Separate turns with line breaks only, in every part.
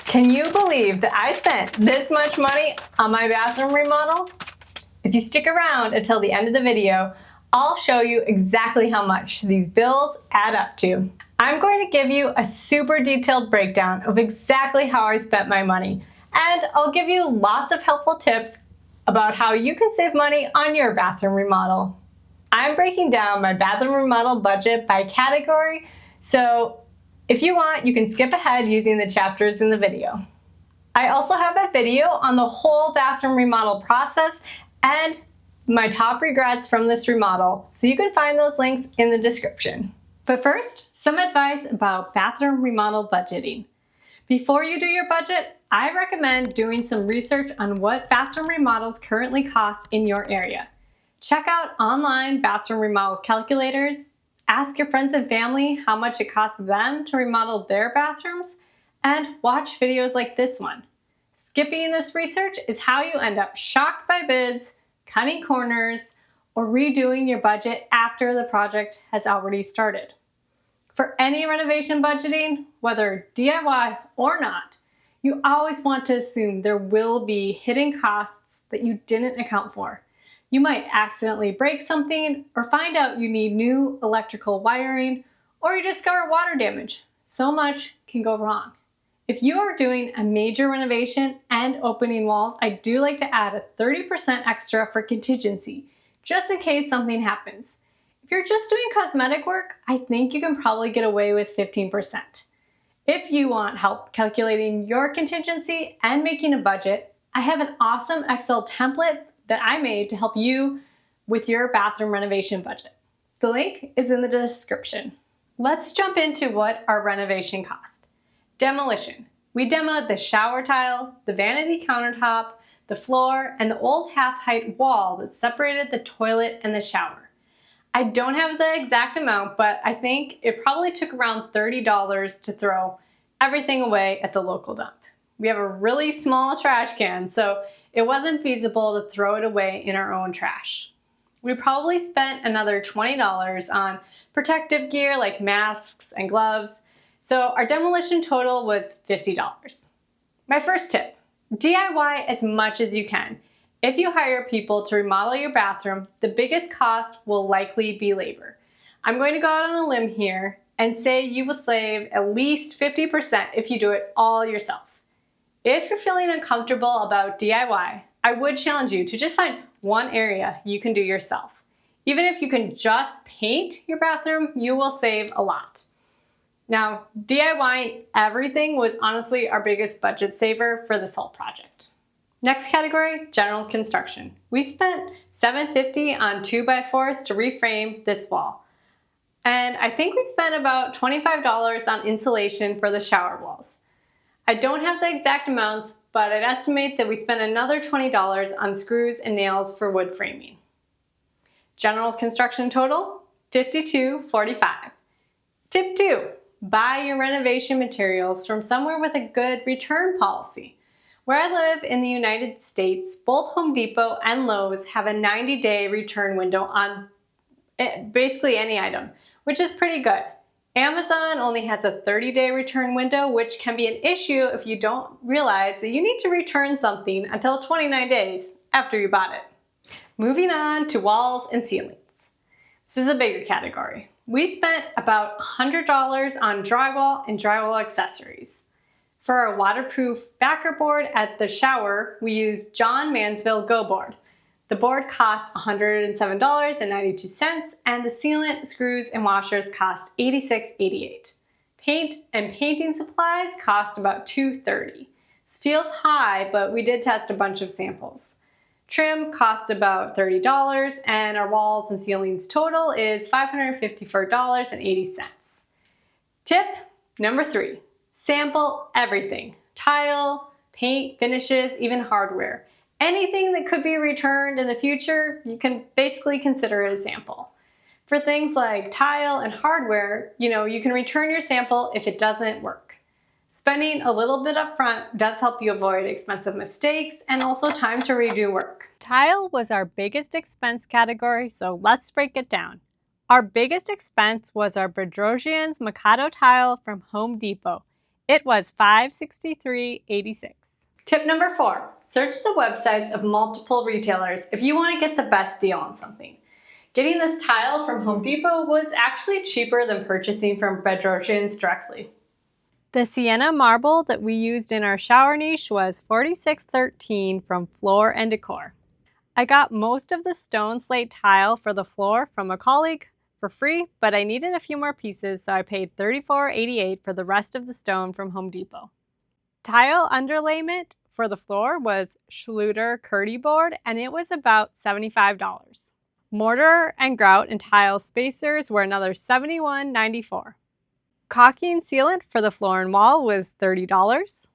Can you believe that I spent this much money on my bathroom remodel? If you stick around until the end of the video, I'll show you exactly how much these bills add up to. I'm going to give you a super detailed breakdown of exactly how I spent my money, and I'll give you lots of helpful tips about how you can save money on your bathroom remodel. I'm breaking down my bathroom remodel budget by category, so if you want, you can skip ahead using the chapters in the video. I also have a video on the whole bathroom remodel process and my top regrets from this remodel, so you can find those links in the description. But first, some advice about bathroom remodel budgeting. Before you do your budget, I recommend doing some research on what bathroom remodels currently cost in your area. Check out online bathroom remodel calculators, ask your friends and family how much it costs them to remodel their bathrooms, and watch videos like this one. Skipping this research is how you end up shocked by bids, cutting corners, or redoing your budget after the project has already started. For any renovation budgeting, whether DIY or not, you always want to assume there will be hidden costs that you didn't account for. You might accidentally break something or find out you need new electrical wiring, or you discover water damage. So much can go wrong. If you are doing a major renovation and opening walls, I do like to add a 30% extra for contingency, just in case something happens. If you're just doing cosmetic work, I think you can probably get away with 15%. If you want help calculating your contingency and making a budget, I have an awesome Excel template that I made to help you with your bathroom renovation budget. The link is in the description. Let's jump into what our renovation cost. Demolition. We demoed the shower tile, the vanity countertop, the floor, and the old half-height wall that separated the toilet and the shower. I don't have the exact amount, but I think it probably took around $30 to throw everything away at the local dump. We have a really small trash can, so it wasn't feasible to throw it away in our own trash. We probably spent another $20 on protective gear like masks and gloves, so our demolition total was $50. My first tip, DIY as much as you can. If you hire people to remodel your bathroom, the biggest cost will likely be labor. I'm going to go out on a limb here and say you will save at least 50% if you do it all yourself. If you're feeling uncomfortable about DIY, I would challenge you to just find one area you can do yourself. Even if you can just paint your bathroom, you will save a lot. Now, DIYing everything was honestly our biggest budget saver for this whole project. Next category, general construction. We spent $750 on 2x4s to reframe this wall. And I think we spent about $25 on insulation for the shower walls. I don't have the exact amounts, but I'd estimate that we spent another $20 on screws and nails for wood framing. General construction total, $52.45. Tip 2, buy your renovation materials from somewhere with a good return policy. Where I live in the United States, both Home Depot and Lowe's have a 90-day return window on basically any item, which is pretty good. Amazon only has a 30-day return window, which can be an issue if you don't realize that you need to return something until 29 days after you bought it. Moving on to walls and ceilings. This is a bigger category. We spent about $100 on drywall and drywall accessories. For our waterproof backer board at the shower, we used John Mansville Go Board. The board cost $107.92, and the sealant, screws, and washers cost $86.88. Paint and painting supplies cost about $230. This feels high, but we did test a bunch of samples. Trim cost about $30, and our walls and ceilings total is $554.80. Tip number 3, sample everything. Tile, paint, finishes, even hardware. Anything that could be returned in the future, you can basically consider it a sample. For things like tile and hardware, you can return your sample if it doesn't work. Spending a little bit up front does help you avoid expensive mistakes and also time to redo work. Tile was our biggest expense category, so let's break it down. Our biggest expense was our Bedrosian's Mikado tile from Home Depot. It was $563.86. Tip number 4, search the websites of multiple retailers if you want to get the best deal on something. Getting this tile from Home Depot was actually cheaper than purchasing from Bedrosians directly. The sienna marble that we used in our shower niche was $46.13 from Floor & Decor. I got most of the stone slate tile for the floor from a colleague for free, but I needed a few more pieces, so I paid $34.88 for the rest of the stone from Home Depot. Tile underlayment for the floor was Schluter Curdy board, and it was about $75. Mortar and grout and tile spacers were another $71.94. Caulking sealant for the floor and wall was $30.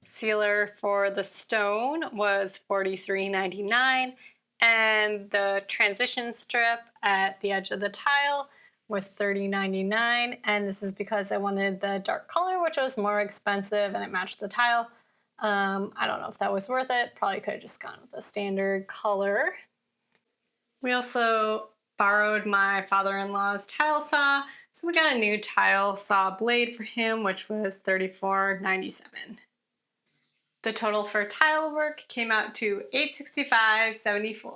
Sealer for the stone was $43.99, and the transition strip at the edge of the tile was $30.99, and this is because I wanted the dark color, which was more expensive, and it matched the tile. I don't know if that was worth it. Probably could have just gone with the standard color. We also borrowed my father-in-law's tile saw, so we got a new tile saw blade for him, which was $34.97. The total for tile work came out to $865.74.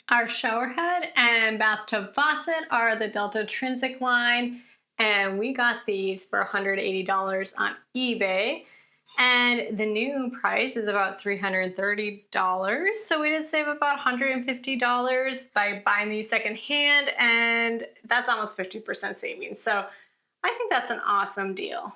Our shower head and bathtub faucet are the Delta Trinsic line, and we got these for $180 on eBay. And the new price is about $330, so we did save about $150 by buying these secondhand, and that's almost 50% savings. So I think that's an awesome deal.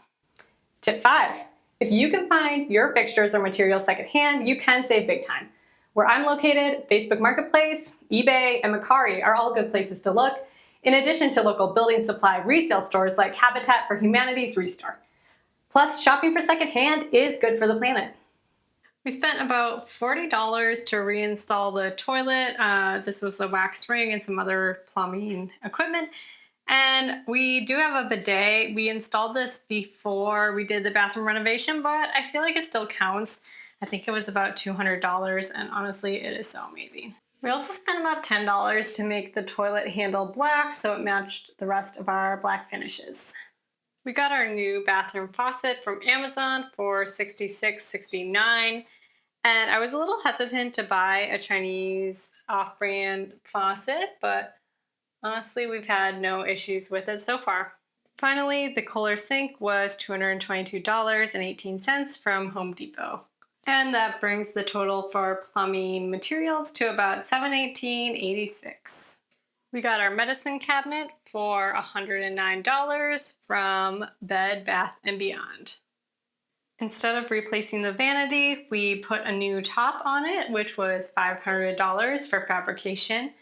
Tip 5. If you can find your fixtures or materials secondhand, you can save big time. Where I'm located, Facebook Marketplace, eBay, and Mercari are all good places to look, in addition to local building supply resale stores like Habitat for Humanity's Restore. Plus, shopping for secondhand is good for the planet. We spent about $40 to reinstall the toilet. This was the wax ring and some other plumbing equipment. And we do have a bidet. We installed this before we did the bathroom renovation, but I feel like it still counts. I think it was about $200, and honestly, it is so amazing. We also spent about $10 to make the toilet handle black, so it matched the rest of our black finishes. We got our new bathroom faucet from Amazon for $66.69, and I was a little hesitant to buy a Chinese off-brand faucet, but honestly, we've had no issues with it so far. Finally, the Kohler sink was $222.18 from Home Depot. And that brings the total for plumbing materials to about $718.86. We got our medicine cabinet for $109 from Bed Bath & Beyond. Instead of replacing the vanity, we put a new top on it, which was $500 for fabrication.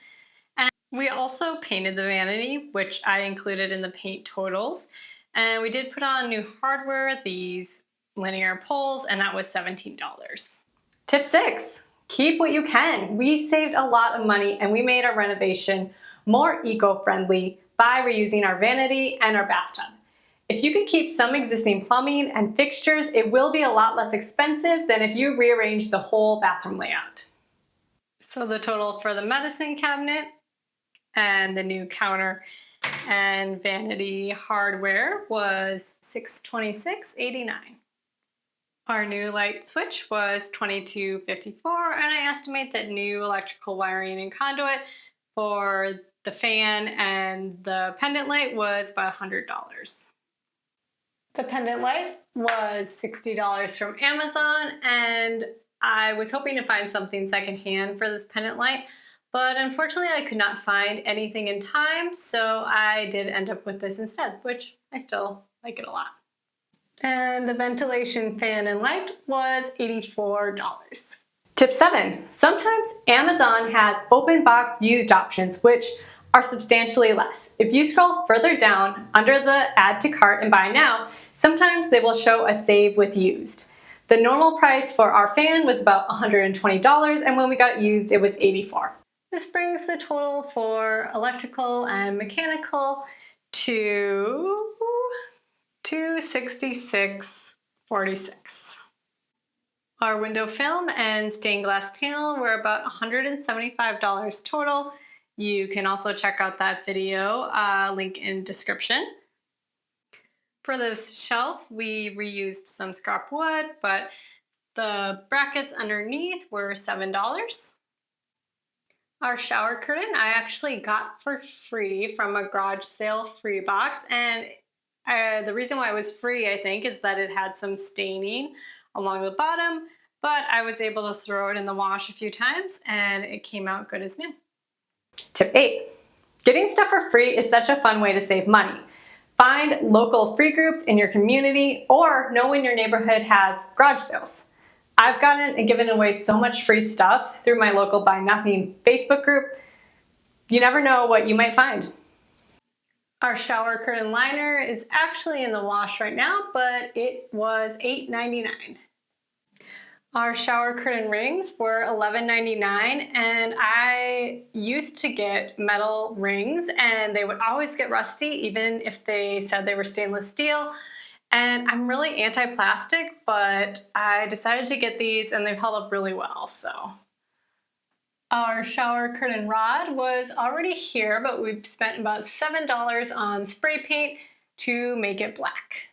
And we also painted the vanity, which I included in the paint totals. And we did put on new hardware, these linear poles, and that was $17. Tip 6, keep what you can. We saved a lot of money and we made our renovation more eco-friendly by reusing our vanity and our bathtub. If you can keep some existing plumbing and fixtures, it will be a lot less expensive than if you rearrange the whole bathroom layout. So the total for the medicine cabinet and the new counter and vanity hardware was $626.89. Our new light switch was $22.54, and I estimate that new electrical wiring and conduit for the fan and the pendant light was about $100. The pendant light was $60 from Amazon, and I was hoping to find something secondhand for this pendant light, but unfortunately I could not find anything in time, so I did end up with this instead, which I still like it a lot. And the ventilation fan and light was $84. Tip 7. Sometimes Amazon has open box used options, which are substantially less. If you scroll further down under the add to cart and buy now, sometimes they will show a save with used. The normal price for our fan was about $120, and when we got it used, it was $84. This brings the total for electrical and mechanical to $266.46. Our window film and stained glass panel were about $175 total. You can also check out that video, link in description. For this shelf, we reused some scrap wood, but the brackets underneath were $7. Our shower curtain I actually got for free from a garage sale free box, and the reason why it was free, I think, is that it had some staining along the bottom, but I was able to throw it in the wash a few times and it came out good as new. Tip 8. Getting stuff for free is such a fun way to save money. Find local free groups in your community or know when your neighborhood has garage sales. I've gotten and given away so much free stuff through my local Buy Nothing Facebook group. You never know what you might find. Our shower curtain liner is actually in the wash right now, but it was $8.99. Our shower curtain rings were $11.99, and I used to get metal rings and they would always get rusty even if they said they were stainless steel. And I'm really anti-plastic, but I decided to get these and they've held up really well, so. Our shower curtain rod was already here, but we've spent about $7 on spray paint to make it black.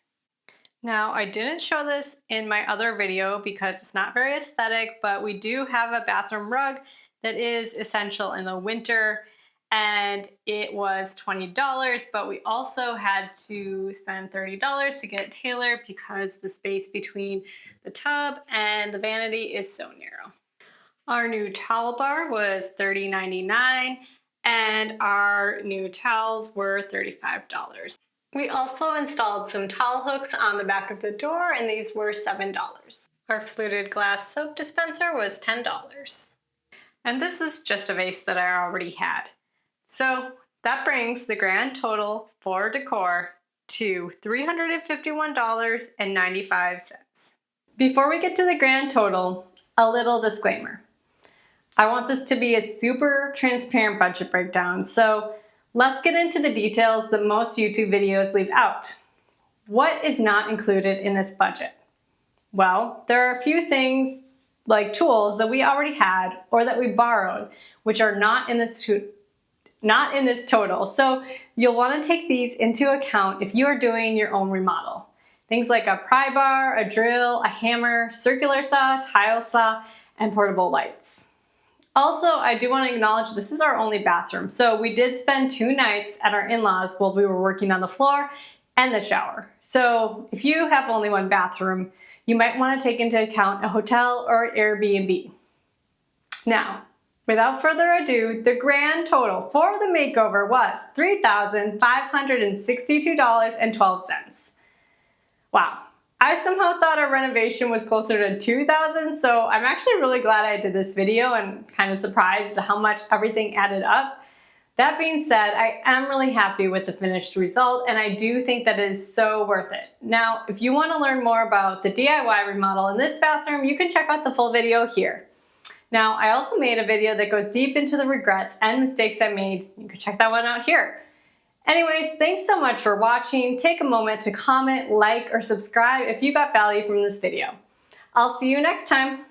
Now, I didn't show this in my other video because it's not very aesthetic, but we do have a bathroom rug that is essential in the winter, and it was $20, but we also had to spend $30 to get it tailored because the space between the tub and the vanity is so narrow. Our new towel bar was $30.99, and our new towels were $35. We also installed some towel hooks on the back of the door, and these were $7. Our fluted glass soap dispenser was $10. And this is just a vase that I already had. So that brings the grand total for decor to $351.95. Before we get to the grand total, a little disclaimer. I want this to be a super transparent budget breakdown, so let's get into the details that most YouTube videos leave out. What is not included in this budget? Well, there are a few things like tools that we already had or that we borrowed, which are not in this total. So you'll want to take these into account if you are doing your own remodel. Things like a pry bar, a drill, a hammer, circular saw, tile saw, and portable lights. Also, I do want to acknowledge this is our only bathroom. So we did spend 2 nights at our in-laws while we were working on the floor and the shower. So if you have only 1 bathroom, you might want to take into account a hotel or an Airbnb. Now, without further ado, the grand total for the makeover was $3,562.12. Wow. I somehow thought our renovation was closer to $2,000, so I'm actually really glad I did this video and kind of surprised at how much everything added up. That being said, I am really happy with the finished result, and I do think that it is so worth it. Now, if you want to learn more about the DIY remodel in this bathroom, you can check out the full video here. Now, I also made a video that goes deep into the regrets and mistakes I made. You can check that one out here. Anyways, thanks so much for watching. Take a moment to comment, like, or subscribe if you got value from this video. I'll see you next time.